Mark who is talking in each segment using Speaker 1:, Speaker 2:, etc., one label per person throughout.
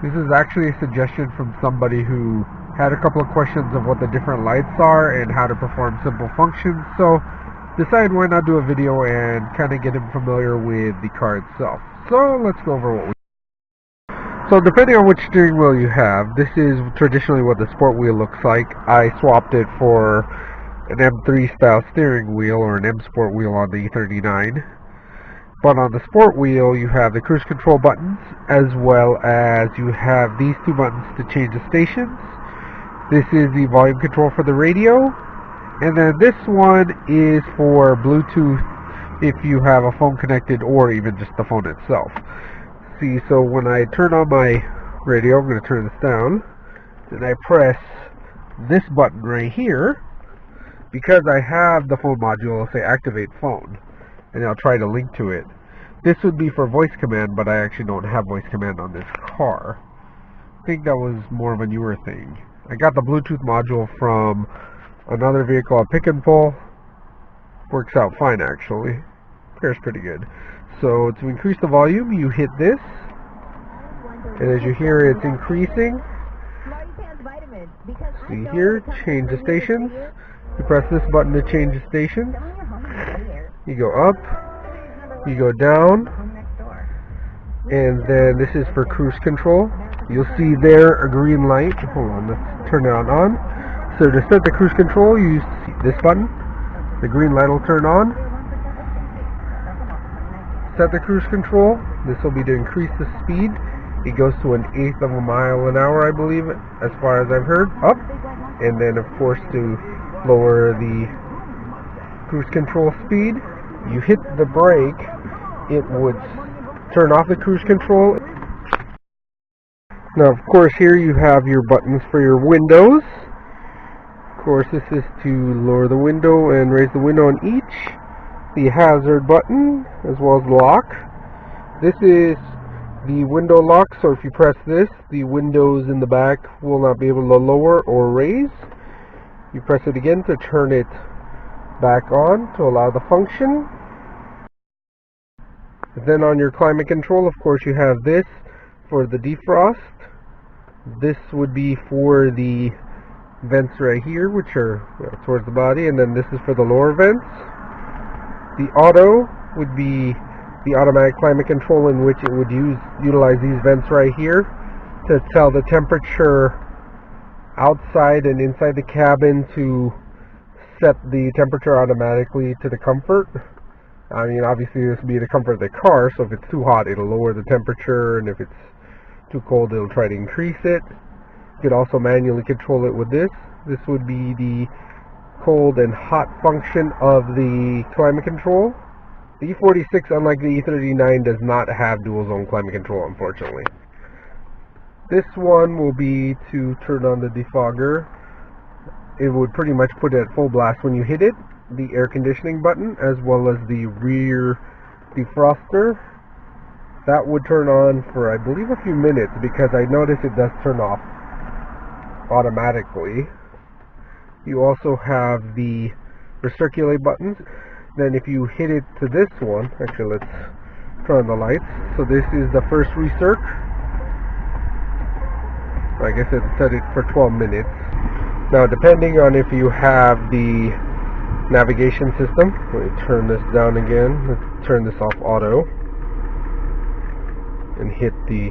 Speaker 1: This is actually a suggestion from somebody who had a couple of questions of what the different lights are and how to perform simple functions, so decided why not do a video and kind of get him familiar with the car itself. So let's go over what we. So depending on which steering wheel you have, this is traditionally what the sport wheel looks like. I swapped it for an M3 style steering wheel or an M Sport wheel on the E39. But on the sport wheel, you have the cruise control buttons, as well as you have these two buttons to change the stations. This is the volume control for the radio, and then this one is for Bluetooth if you have a phone connected or even just the phone itself. See, so when I turn on my radio, I'm going to turn this down, and I press this button right here. Because I have the phone module, I'll say activate phone, and I'll try to link to it. This would be for voice command, but I actually don't have voice command on this car. I think that was more of a newer thing. I got the Bluetooth module from another vehicle at Pick and Pull. Works out fine actually. Pairs pretty good. So to increase the volume, you hit this, and as you hear, it's increasing. See here, change the stations. You press this button to change the stations. You go up, you go down, and then this is for cruise control. You'll see there a green light. Hold on, let's turn it on. So to set the cruise control, you use this button. The green light will turn on. Set the cruise control. This will be to increase the speed. It goes to 1/8 of a mile an hour, I believe, as far as I've heard. Up, and then of course to lower the cruise control speed, you hit the brake, it would turn off the cruise control. Now of course here you have your buttons for your windows. Of course this is to lower the window and raise the window on each. The hazard button as well as the lock. This is the window lock, so if you press this, the windows in the back will not be able to lower or raise. You press it again to turn it back on to allow the function. Then on your climate control, of course, you have this for the defrost. This would be for the vents right here, which are towards the body, and then this is for the lower vents. The auto would be the automatic climate control, in which it would utilize these vents right here to tell the temperature outside and inside the cabin to set the temperature automatically to the comfort. I mean, obviously this would be the comfort of the car, so if it's too hot it'll lower the temperature, and if it's too cold it'll try to increase it. You could also manually control it with this. This would be the cold and hot function of the climate control. The E46, unlike the E39, does not have dual zone climate control, unfortunately. This one will be to turn on the defogger. It would pretty much put it at full blast when you hit it. The air conditioning button, as well as the rear defroster. That would turn on for, I believe, a few minutes, because I notice it does turn off automatically. You also have the recirculate buttons. Then if you hit it to this one, actually let's turn on the lights. So this is the first recirc. I guess it set it for 12 minutes. Now depending on if you have the navigation system, let me turn this down again. Let's turn this off auto and hit the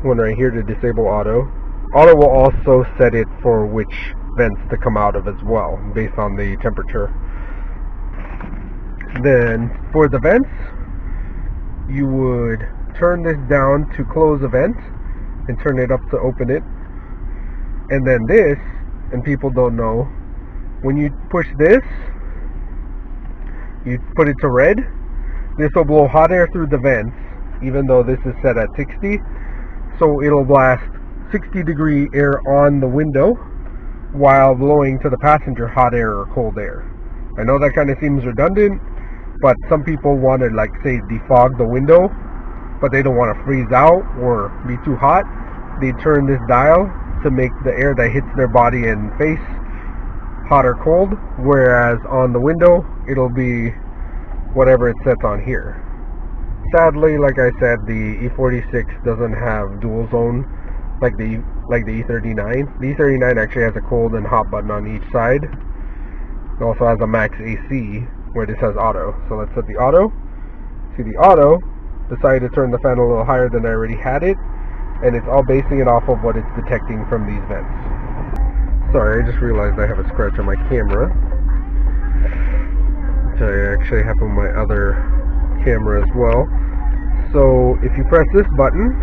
Speaker 1: one right here to disable auto. Auto will also set it for which vents to come out of as well, based on the temperature. Then for the vents, you would turn this down to close a vent and turn it up to open it. And then this, and people don't know, when you push this, you put it to red, this will blow hot air through the vents, even though this is set at 60. So it'll blast 60-degree air on the window while blowing to the passenger hot air or cold air. I know that kind of seems redundant, but some people want to, like, say, defog the window, but they don't want to freeze out or be too hot. They turn this dial to make the air that hits their body and face hot or cold, whereas on the window it'll be whatever it sets on here. Sadly, like I said, the E46 doesn't have dual zone like the E39. The E39 actually has a cold and hot button on each side. It also has a max AC where this has auto. So let's set the auto. See, the auto decided to turn the fan a little higher than I already had it, and it's all basing it off of what it's detecting from these vents. Sorry, I just realized I have a scratch on my camera, which I actually have on my other camera as well. So if you press this button,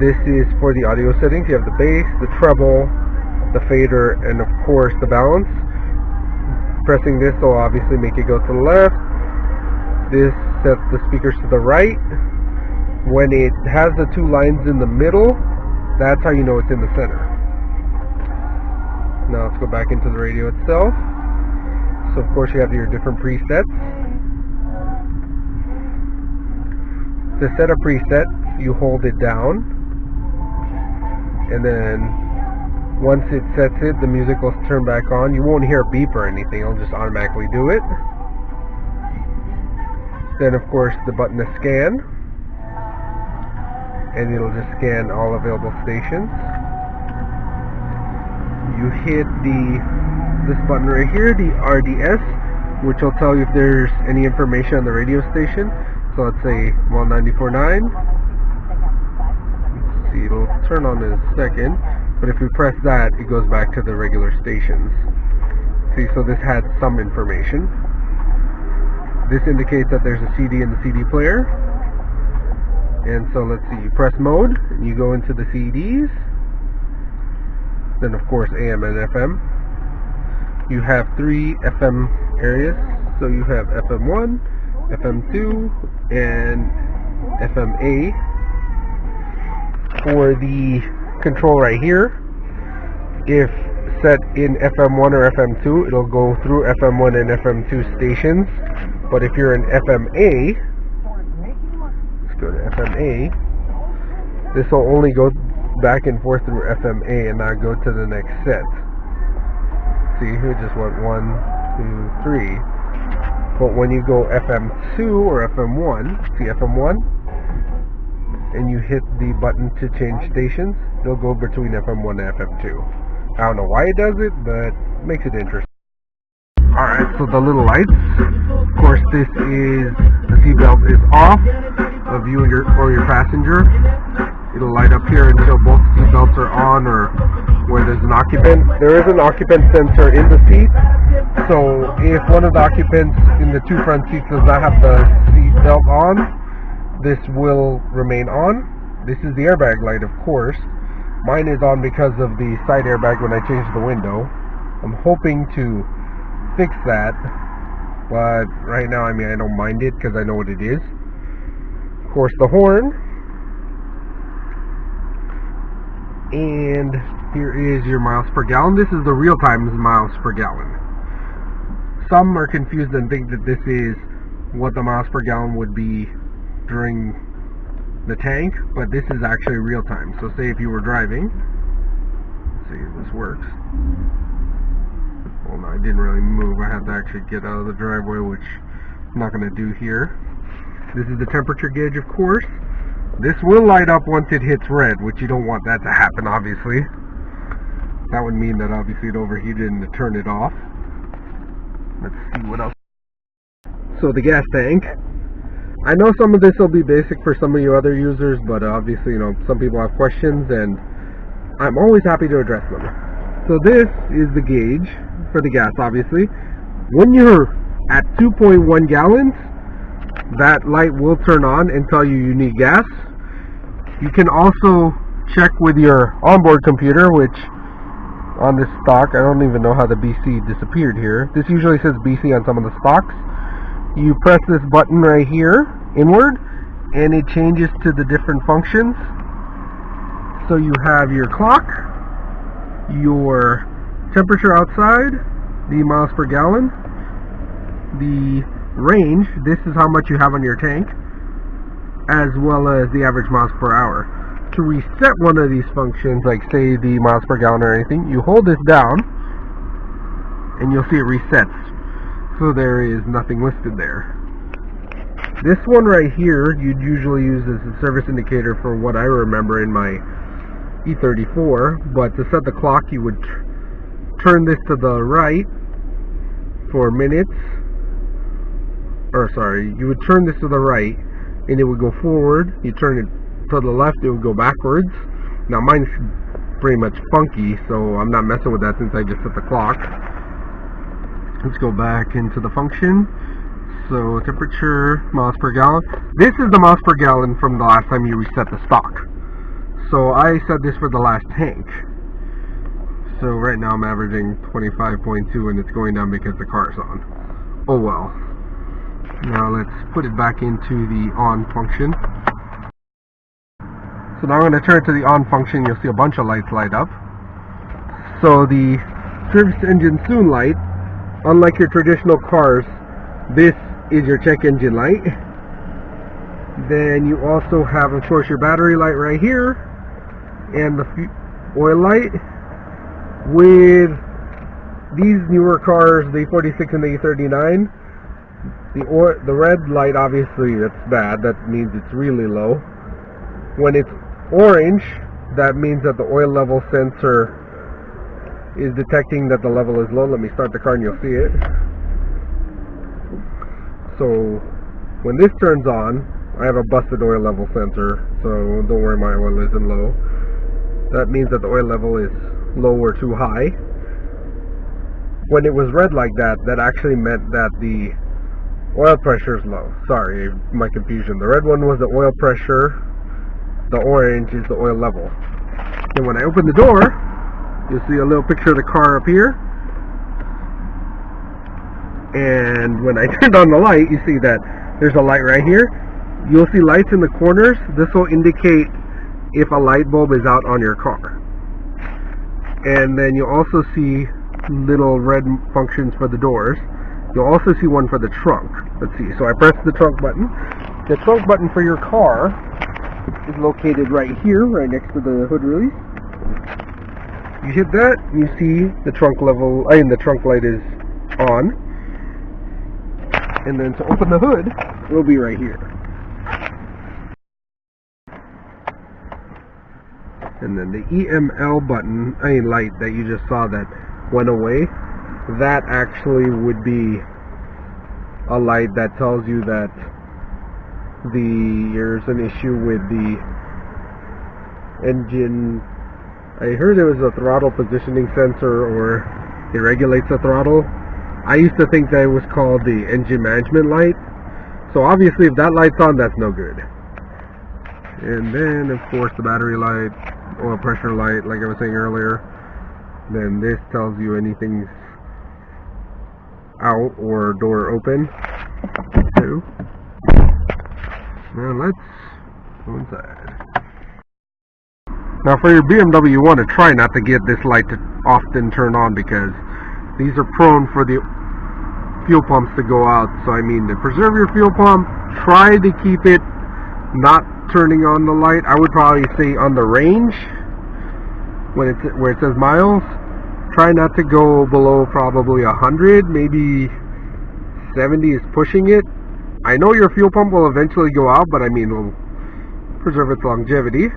Speaker 1: this is for the audio settings. You have the bass, the treble, the fader, and of course the balance. Pressing this will obviously make it go to the left. This sets the speakers to the right. When it has the two lines in the middle, that's how you know it's in the center. Now let's go back into the radio itself. So of course you have your different presets. To set a preset, you hold it down, and then once it sets it, the music will turn back on. You won't hear a beep or anything, it'll just automatically do it. Then of course the button to scan, and it'll just scan all available stations. You hit this button right here, the RDS, which will tell you if there's any information on the radio station. So let's say 194.9. Let's see, it'll turn on in a second, but if we press that, it goes back to the regular stations. See, so this had some information. This indicates that there's a CD in the CD player. And so let's see, you press mode, and you go into the CDs. Then of course AM and FM. You have 3 FM areas. So you have FM1, FM2, and FMA. For the control right here, if set in FM1 or FM2, it'll go through FM1 and FM2 stations. But if you're in FMA, let's go to FMA, this will only go back and forth through FMA and not go to the next set. See, we just went 1, 2, 3. But when you go FM2 or FM1, see FM1, and you hit the button to change stations, it'll go between FM1 and FM2. I don't know why it does it, but it makes it interesting. Alright, so the little lights, of course this is, the seatbelt is off of you or your passenger. It'll light up here until both seatbelts are on or where there's an occupant. There is an occupant sensor in the seat, so if one of the occupants in the 2 front seats does not have the seatbelt on, this will remain on. This is the airbag light, of course. Mine is on because of the side airbag when I changed the window. I'm hoping to fix that, but right now, I mean, I don't mind it because I know what it is. Of course, the horn. And here is your miles per gallon. This is the real-time miles per gallon. Some are confused and think that this is what the miles per gallon would be during the tank, but this is actually real time. So say if you were driving, let's see if this works. Well, no, I didn't really move. I had to actually get out of the driveway, which I'm not going to do here. This is the temperature gauge, of course. This will light up once it hits red, which you don't want that to happen, obviously. That would mean that obviously it overheated and to turn it off. Let's see what else. So the gas tank. I know some of this will be basic for some of you other users, but obviously, you know, some people have questions and I'm always happy to address them. So this is the gauge for the gas, obviously. When you're at 2.1 gallons, that light will turn on and tell you you need gas. You can also check with your onboard computer, which on this stock, I don't even know how the BC disappeared here. This usually says BC on some of the stocks. You press this button right here, inward, and it changes to the different functions. So you have your clock, your temperature outside, the miles per gallon, the range, this is how much you have on your tank, as well as the average miles per hour. To reset one of these functions, like say the miles per gallon or anything, you hold this down and you'll see it resets. So there is nothing listed there. This one right here you'd usually use as a service indicator for what I remember in my E34, but to set the clock you would turn this to the right for minutes, or sorry, you would turn this to the right and it would go forward. You turn it to the left, it would go backwards. Now mine's pretty much funky, so I'm not messing with that since I just set the clock. Let's go back into the function. So temperature, miles per gallon. This is the miles per gallon from the last time you reset the stock. So I set this for the last tank. So right now I'm averaging 25.2 and it's going down because the car is on. Oh well. Now let's put it back into the on function. So now I'm going to turn it to the on function. You'll see a bunch of lights light up. So the service engine soon light, unlike your traditional cars, this is your check engine light. Then you also have, of course, your battery light right here and the oil light. With these newer cars, the E46 and the E39, the red light, obviously that's bad. That means it's really low. When it's orange, that means that the oil level sensor is detecting that the level is low. Let me start the car and you'll see it. So when this turns on, I have a busted oil level sensor, so don't worry, my oil isn't low. That means that the oil level is low or too high. When it was red like that, that actually meant that the oil pressure is low. Sorry, my confusion. The red one was the oil pressure, the orange is the oil level. Then when I open the door, you'll see a little picture of the car up here. And when I turned on the light, you see that there's a light right here. You'll see lights in the corners. This will indicate if a light bulb is out on your car. And then you'll also see little red functions for the doors. You'll also see one for the trunk. Let's see. So I press the trunk button. The trunk button for your car is located right here, right next to the hood release. You hit that, you see the trunk level, the trunk light is on. And then to open the hood, it will be right here. And then the EML button, light that you just saw that went away, that actually would be a light that tells you that there's an issue with the engine. I heard it was a throttle positioning sensor, or it regulates the throttle. I used to think that it was called the engine management light. So obviously if that light's on, that's no good. And then of course the battery light, oil pressure light, like I was saying earlier. Then this tells you anything's out or door open. So now let's go inside. Now for your BMW, you want to try not to get this light to often turn on, because these are prone for the fuel pumps to go out. So I mean, to preserve your fuel pump, try to keep it not turning on the light. I would probably say on the range, when it's where it says miles, try not to go below probably 100, maybe 70 is pushing it. I know your fuel pump will eventually go out, but I mean, it'll preserve its longevity.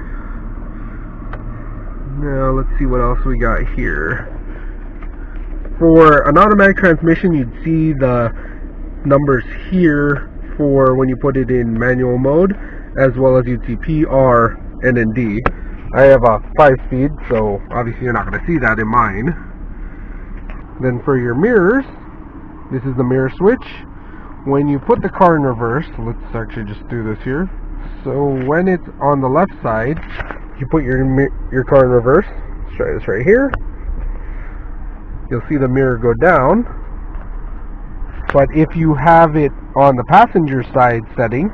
Speaker 1: Now let's see what else we got here. For an automatic transmission, you'd see the numbers here for when you put it in manual mode, as well as you'd see P, R, N, and D. I have a 5-speed, so obviously you're not going to see that in mine. Then for your mirrors, this is the mirror switch. When you put the car in reverse, let's actually just do this here. So when it's on the left side, you put your car in reverse. Let's try this right here. You'll see the mirror go down. But if you have it on the passenger side setting,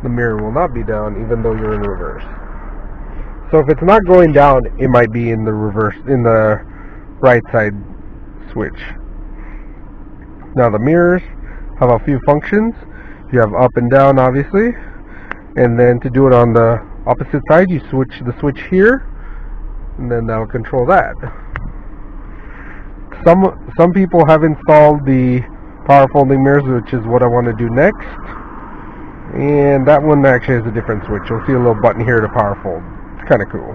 Speaker 1: the mirror will not be down even though you're in reverse. So if it's not going down, it might be in the reverse, in the right side switch. Now the mirrors have a few functions. You have up and down, obviously, and then to do it on the opposite side, you switch the switch here, and then that'll control that. Some people have installed the power folding mirrors, which is what I want to do next. And that one actually has a different switch. You'll see a little button here to power fold. It's kind of cool.